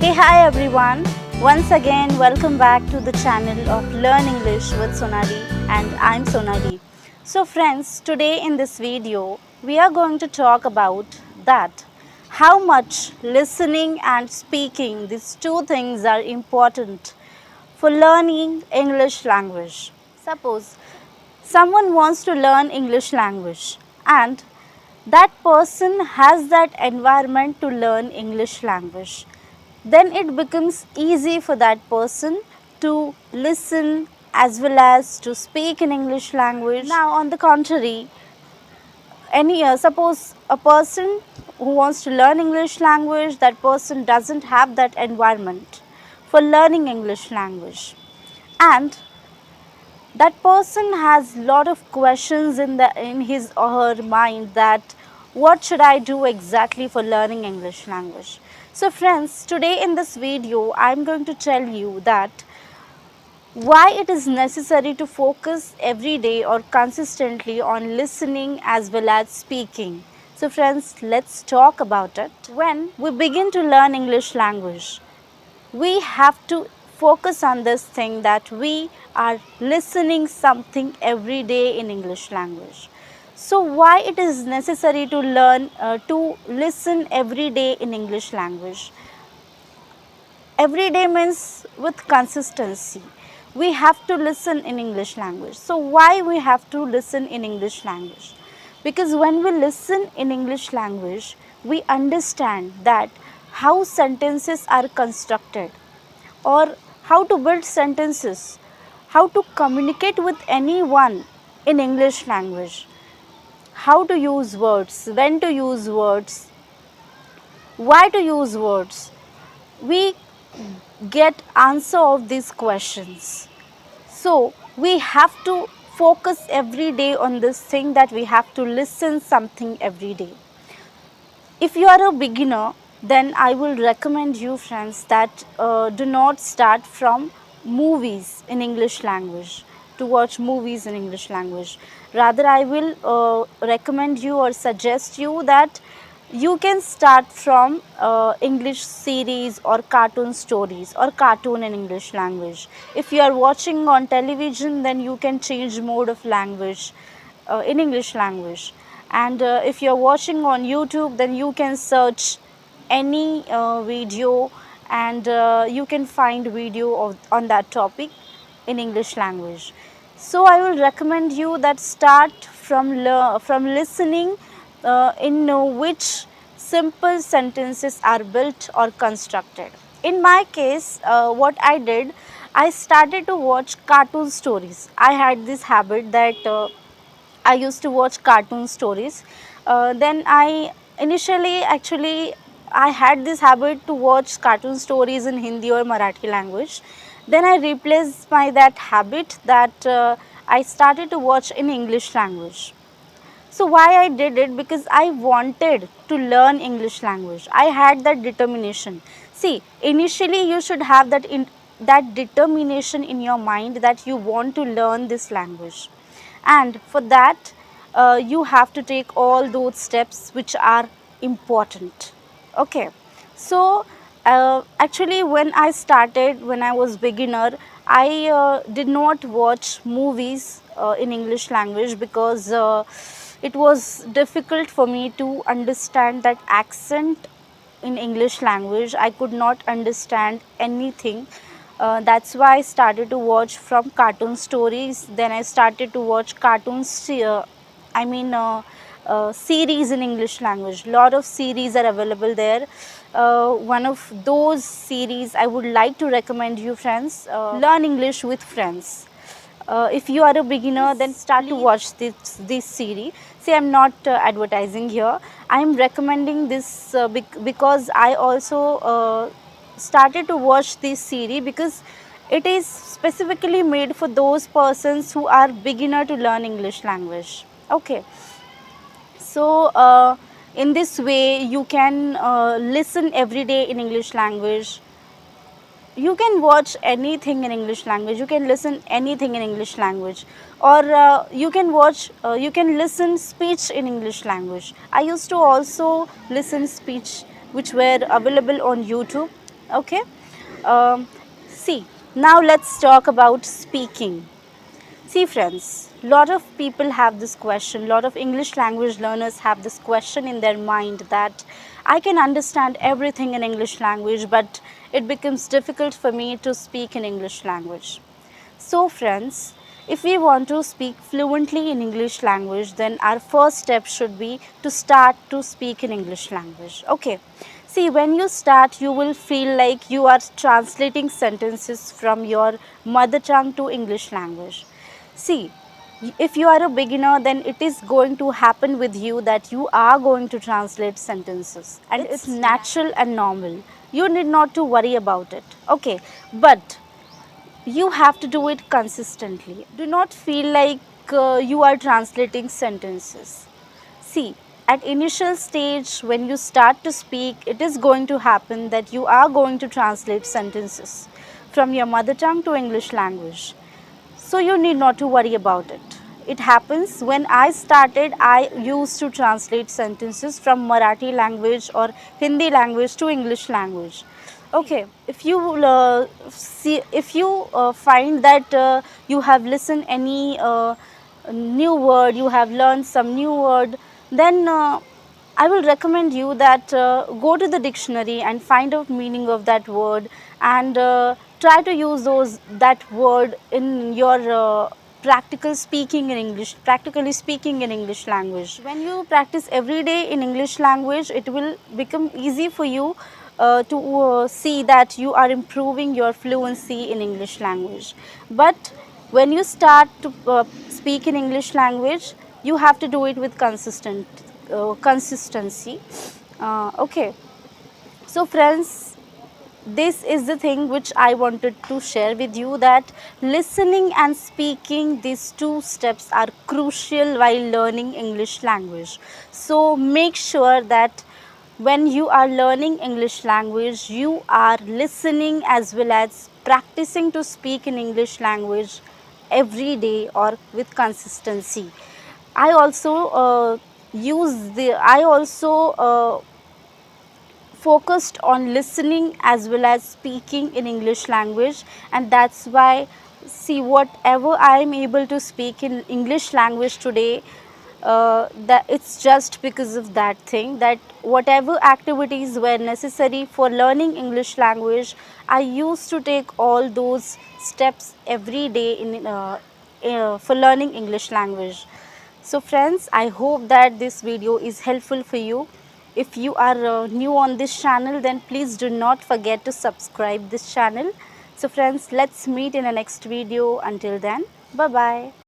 Hey, hi everyone. Once again, welcome back to the channel of Learn English with Sonali, and I'm Sonali. So friends, today in this video, we are going to talk about that how much listening and speaking, these two things are important for learning English language. Suppose someone wants to learn English language and that person has that environment to learn English language, then it becomes easy for that person to listen as well as to speak in English language. Now, on the contrary, suppose a person who wants to learn English language, that person doesn't have that environment for learning English language, and that person has lot of questions in his or her mind that what should I do exactly for learning English language. So friends, today in this video I'm going to tell you that why it is necessary to focus every day or consistently on listening as well as speaking. So friends, let's talk about it. When we begin to learn English language, we have to focus on this thing that we are listening something every day in English language. So why it is necessary to learn to listen every day in English language? Every day means with consistency. We have to listen in English language. So why we have to listen in English language? Because when we listen in English language, we understand that how sentences are constructed, or how to build sentences, how to communicate with anyone in English language, how to use words, when to use words, why to use words. We get answer of these questions. So we have to focus every day on this thing that we have to listen something every day. If you are a beginner, then I will recommend you friends that do not start from movies in English language, to watch movies in English language. Rather, I will recommend you or suggest you that you can start from English series or cartoon stories or cartoon in English language. If you are watching on television, then you can change mode of language in English language. And if you're watching on YouTube, then you can search any video, and you can find video on that topic in English language. So I will recommend you that start from listening in which simple sentences are built or constructed. In my case, what I did, I started to watch cartoon stories. I had this habit that I used to watch cartoon stories. Then I initially actually I had this habit to watch cartoon stories in Hindi or Marathi language. Then I replaced my that habit that I started to watch in English language. So why I did it? Because I wanted to learn English language. I had that determination. See, initially you should have that determination in your mind that you want to learn this language, and for that you have to take all those steps which are important. Okay, so actually when I started, when I was beginner, I did not watch movies in English language because it was difficult for me to understand that accent in English language. I could not understand anything. That's why I started to watch from cartoon stories. Then I started to watch cartoons. Series in English language. Lot of series are available there. One of those series I would like to recommend you friends. Learn English with Friends. If you are a beginner, then start to watch this series. See, I'm not advertising here. I am recommending this because I also started to watch this series because it is specifically made for those persons who are beginner to learn English language. Okay, so in this way you can listen every day in English language. You can watch anything in English language, you can listen anything in English language, or you can listen speech in English language. I used to also listen speech which were available on YouTube. Okay. Um, See, now let's talk about speaking. See, friends, lot of people have this question, lot of English language learners have this question in their mind that I can understand everything in English language, but it becomes difficult for me to speak in English language. So, friends, if we want to speak fluently in English language, then our first step should be to start to speak in English language. Okay. See, when you start, you will feel like you are translating sentences from your mother tongue to English language. See, if you are a beginner, then it is going to happen with you that you are going to translate sentences, and it's natural and normal. You need not to worry about it. Okay, but you have to do it consistently. Do not feel like you are translating sentences. See, at initial stage when you start to speak, it is going to happen that you are going to translate sentences from your mother tongue to English language. So you need not to worry about it. It happens when I started, I used to translate sentences from Marathi language or Hindi language to English language. Okay, if you see, if you find that you have listened any new word, you have learned some new word, then I will recommend you that go to the dictionary and find out meaning of that word, and try to use those that word in your practically speaking in English language. When you practice every day in English language, it will become easy for you to see that you are improving your fluency in English language. But when you start to speak in English language, you have to do it with consistency. Okay, so friends, this is the thing which I wanted to share with you, that listening and speaking, these two steps are crucial while learning English language. So make sure that when you are learning English language, you are listening as well as practicing to speak in English language every day or with consistency. I also I also focused on listening as well as speaking in English language, and that's why, see, whatever I am able to speak in English language today, that it's just because of that thing, that whatever activities were necessary for learning English language, I used to take all those steps every day for learning English language. So friends, I hope that this video is helpful for you. If you are new on this channel, then please do not forget to subscribe this channel. So friends, let's meet in the next video. Until then, bye bye.